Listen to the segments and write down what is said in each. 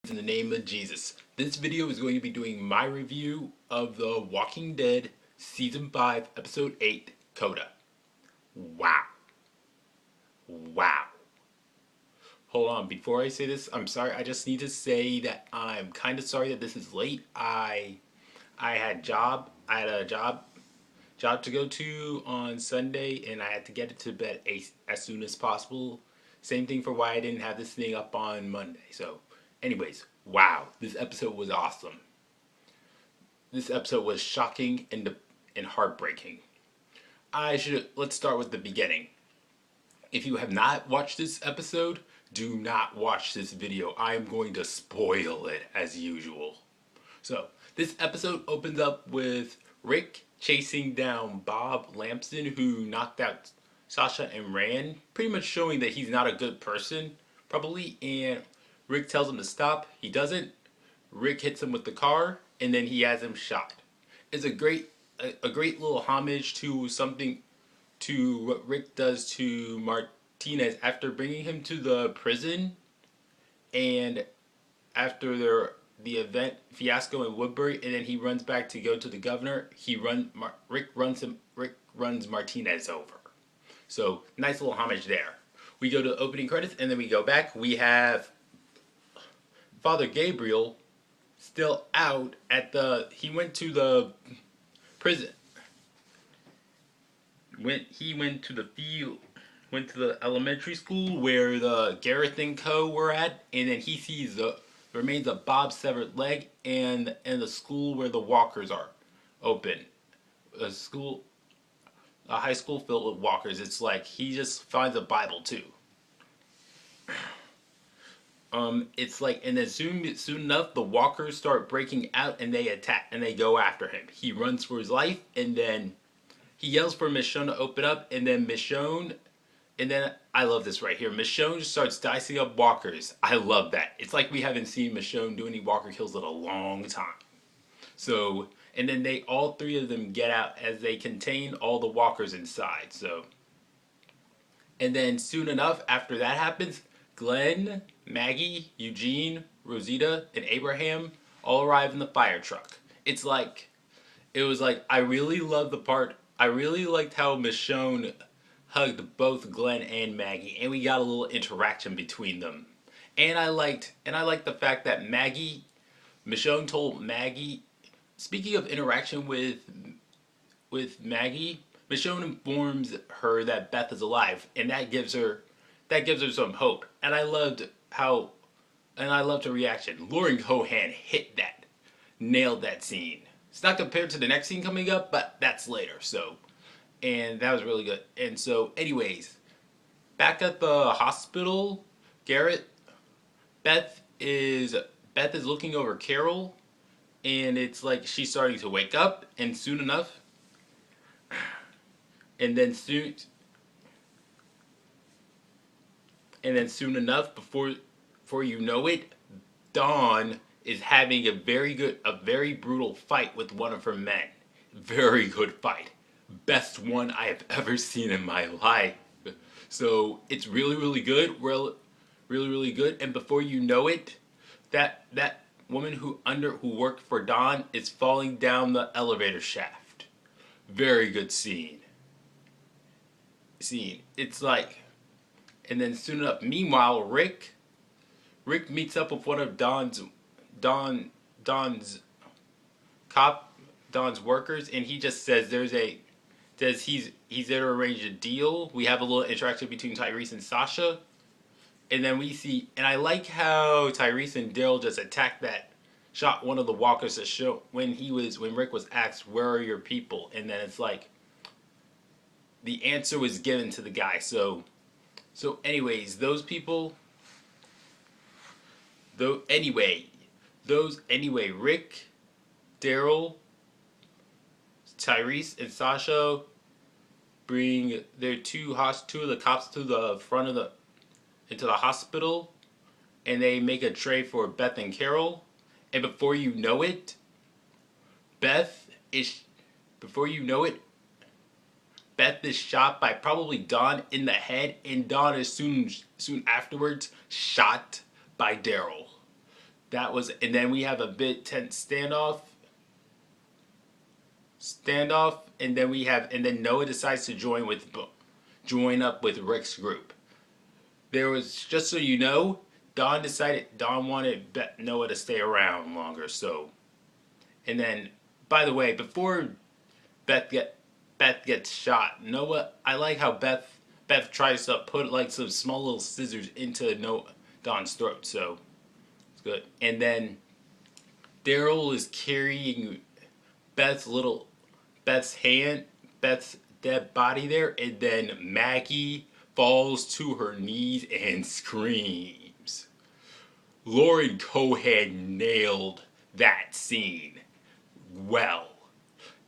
In the name of Jesus. This video is going to be doing my review of The Walking Dead Season 5, Episode 8, Coda. Wow. Wow. Hold on, before I say this, I'm sorry, I just need to say that I'm kind of sorry that this is late. I had a job to go to on Sunday, and I had to get it to bed as soon as possible. Same thing for why I didn't have this thing up on Monday. So, anyways, wow, this episode was awesome. This episode was shocking and heartbreaking. Let's start with the beginning. If you have not watched this episode, do not watch this video. I am going to spoil it as usual. So, this episode opens up with Rick chasing down Bob Lampson, who knocked out Sasha and ran, pretty much showing that he's not a good person, probably. And Rick tells him to stop. He doesn't. Rick hits him with the car, and then he has him shot. It's a great little homage to what Rick does to Martinez after bringing him to the prison, and after the event fiasco in Woodbury, and then he runs back to go to the governor. Rick runs Martinez over. So nice little homage there. We go to opening credits, and then we go back. We have Father Gabriel still out he went to the prison. He went to the elementary school where the Gareth and Co. were at, and then he sees the remains of Bob's severed leg and the school where the walkers are open. A high school filled with walkers. It's like he just finds a Bible too. It's like, and then soon enough, the walkers start breaking out and they attack and they go after him. He runs for his life, and then he yells for Michonne to open up, and then I love this right here. Michonne starts dicing up walkers. I love that. It's like we haven't seen Michonne do any walker kills in a long time. So, and then all three of them get out as they contain all the walkers inside. So, and then soon enough, after that happens, Glenn, Maggie, Eugene, Rosita, and Abraham all arrive in the fire truck. It was like, I really liked how Michonne hugged both Glenn and Maggie, and we got a little interaction between them. And I liked the fact that Michonne told Maggie, speaking of interaction with Maggie, Michonne informs her that Beth is alive, and that gives her some hope. And I loved her reaction. Lauren Cohan nailed that scene. It's not compared to the next scene coming up, but that's later. So, and that was really good. And so, anyways, back at the hospital, Beth is looking over Carol, and it's like she's starting to wake up, and soon enough, before you know it, Dawn is having a very brutal fight with one of her men. Very good fight. Best one I have ever seen in my life. So it's really, really good. Really, really good. And before you know it, that woman who worked for Dawn is falling down the elevator shaft. Very good scene. It's like, and then soon enough, meanwhile, Rick meets up with one of Dawn's workers, and he just says he's there to arrange a deal. We have a little interaction between Tyrese and Sasha, and then and I like how Tyrese and Daryl just shot one of the walkers to show when Rick was asked, "Where are your people?" And then it's like the answer was given to the guy. So anyways, Rick, Daryl, Tyrese, and Sasha bring their two of the cops to the front into the hospital, and they make a tray for Beth and Carol. And before you know it, Beth is shot by probably Dawn in the head, and Dawn is soon afterwards shot by Daryl. that was, and then we have a bit tense standoff, and then Noah decides to join up with Rick's group. There was, just so you know, Don wanted Noah to stay around longer. So, and then, by the way, before Beth gets shot, Noah, I like how Beth tries to put like some small little scissors into Don's throat. So it's good. And then Daryl is carrying Beth's hand, Beth's dead body there, and then Maggie falls to her knees and screams. Lauren Cohan nailed that scene well.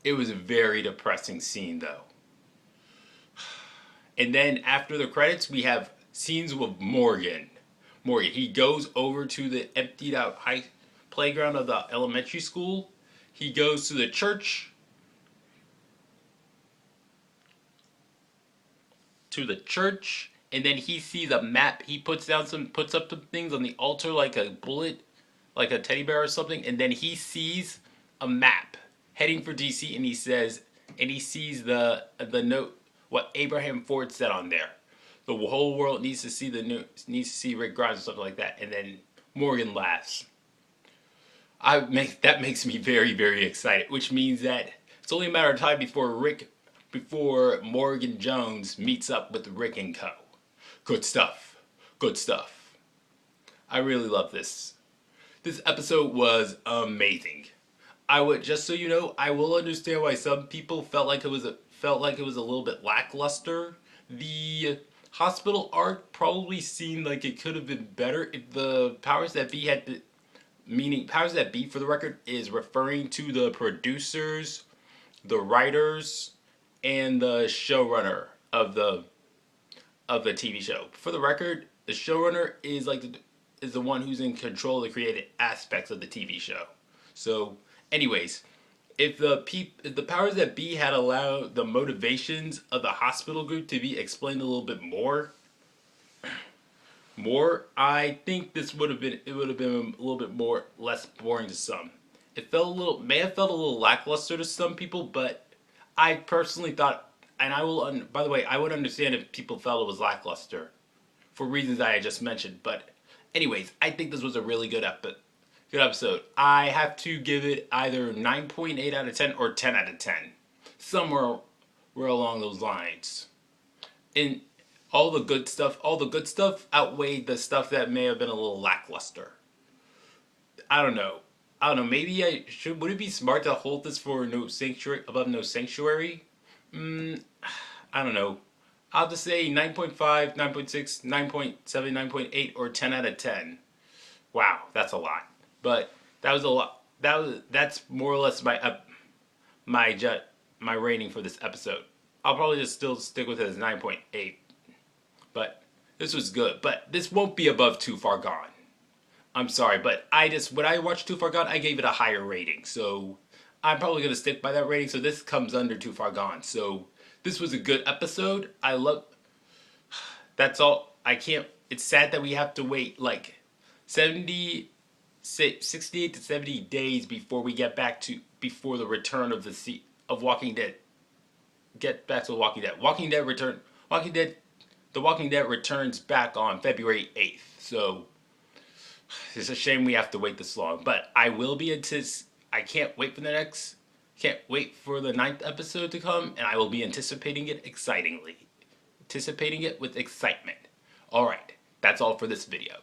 It was a very depressing scene, though. And then after the credits, we have scenes with Morgan. He goes over to the emptied out playground of the elementary school. He goes to the church. And then he sees a map. He puts up some things on the altar like a bullet, like a teddy bear or something. And then he sees a map heading for DC, and he sees the note, what Abraham Ford said on there. The whole world needs to see needs to see Rick Grimes or something like that. And then Morgan laughs. That makes me very, very excited, which means that it's only a matter of time before Morgan Jones meets up with Rick and Co. Good stuff. I really love this. This episode was amazing. Just so you know, I will understand why some people felt like it was a little bit lackluster. The hospital arc probably seemed like it could have been better if the powers that be meaning powers that be, for the record, is referring to the producers, the writers, and the showrunner of the TV show. For the record, the showrunner is the one who's in control of the creative aspects of the TV show. So, anyways, if the powers that be had allowed the motivations of the hospital group to be explained a little bit more, I think it would have been a little bit less boring to some. It may have felt a little lackluster to some people, but I personally thought, and by the way, I would understand if people felt it was lackluster for reasons I just mentioned. But anyways, I think this was a really good episode. I have to give it either 9.8 out of 10 or 10 out of 10. Somewhere along those lines. And all the good stuff outweighed the stuff that may have been a little lackluster. I don't know. Maybe would it be smart to hold this for above No Sanctuary? I don't know. I'll just say 9.5, 9.6, 9.7, 9.8, or 10 out of 10. Wow, that's a lot. But that was a lot. That's more or less my rating for this episode. I'll probably just still stick with it as 9.8. But this was good. But this won't be above Too Far Gone. I'm sorry, but when I watched Too Far Gone, I gave it a higher rating. So I'm probably going to stick by that rating. So this comes under Too Far Gone. So this was a good episode. That's all. It's sad that we have to wait like 68 to 70 days before we get back before the return of of Walking Dead. Get back to The Walking Dead. The Walking Dead returns back on February 8th. So it's a shame we have to wait this long, but I can't wait for the 9th episode to come, and I will be anticipating it with excitement. Alright, that's all for this video.